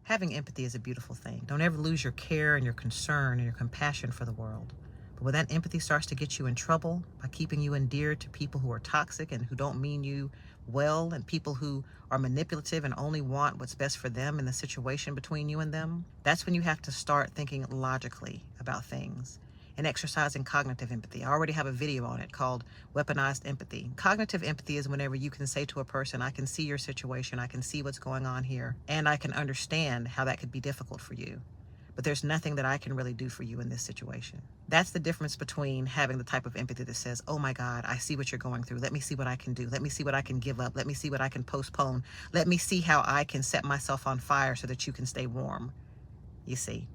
Having empathy is a beautiful thing. Don't ever lose your care and your concern and your compassion for the world. But when that empathy starts to get you in trouble by keeping you endeared to people who are toxic and who don't mean you well, and people who are manipulative and only want what's best for them in the situation between you and them, that's when you have to start thinking logically about things and exercising cognitive empathy. I already have a video on it called Weaponized Empathy. Cognitive empathy is whenever you can say to a person, I can see your situation, I can see what's going on here, and I can understand how that could be difficult for you. But there's nothing that I can really do for you in this situation. That's the difference between having the type of empathy that says, oh my God, I see what you're going through. Let me see what I can do. Let me see what I can give up. Let me see what I can postpone. Let me see how I can set myself on fire so that you can stay warm. You see,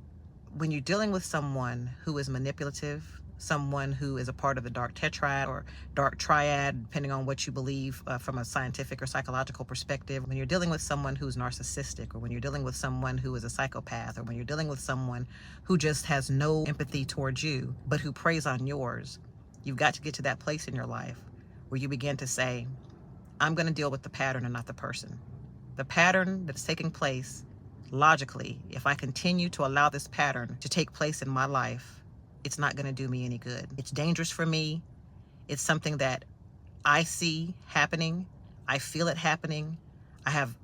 when you're dealing with someone who is manipulative, someone who is a part of the dark tetrad or dark triad, depending on what you believe from a scientific or psychological perspective, when you're dealing with someone who's narcissistic, or when you're dealing with someone who is a psychopath, or when you're dealing with someone who just has no empathy towards you, but who preys on yours, you've got to get to that place in your life where you begin to say, I'm going to deal with the pattern and not the person. The pattern that's taking place, logically, if I continue to allow this pattern to take place in my life, it's not going to do me any good. It's dangerous for me. It's something that I see happening. I feel it happening. I have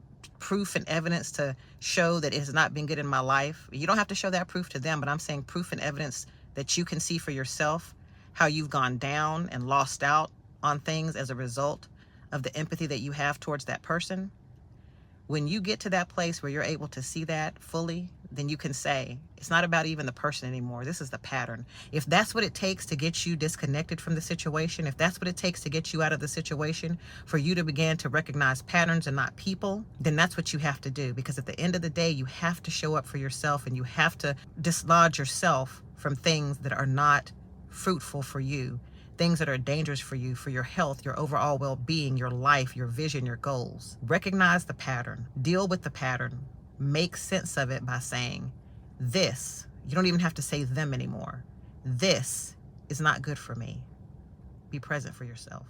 proof and evidence to show that it has not been good in my life. You don't have to show that proof to them, but I'm saying proof and evidence that you can see for yourself how you've gone down and lost out on things as a result of the empathy that you have towards that person. When you get to that place where you're able to see that fully, then you can say, it's not about even the person anymore. This is the pattern. If that's what it takes to get you disconnected from the situation, if that's what it takes to get you out of the situation, for you to begin to recognize patterns and not people, then that's what you have to do. Because at the end of the day, you have to show up for yourself, and you have to dislodge yourself from things that are not fruitful for you, things that are dangerous for you, for your health, your overall well-being, your life, your vision, your goals. Recognize the pattern, deal with the pattern, make sense of it by saying, this, you don't even have to say them anymore. This is not good for me. Be present for yourself.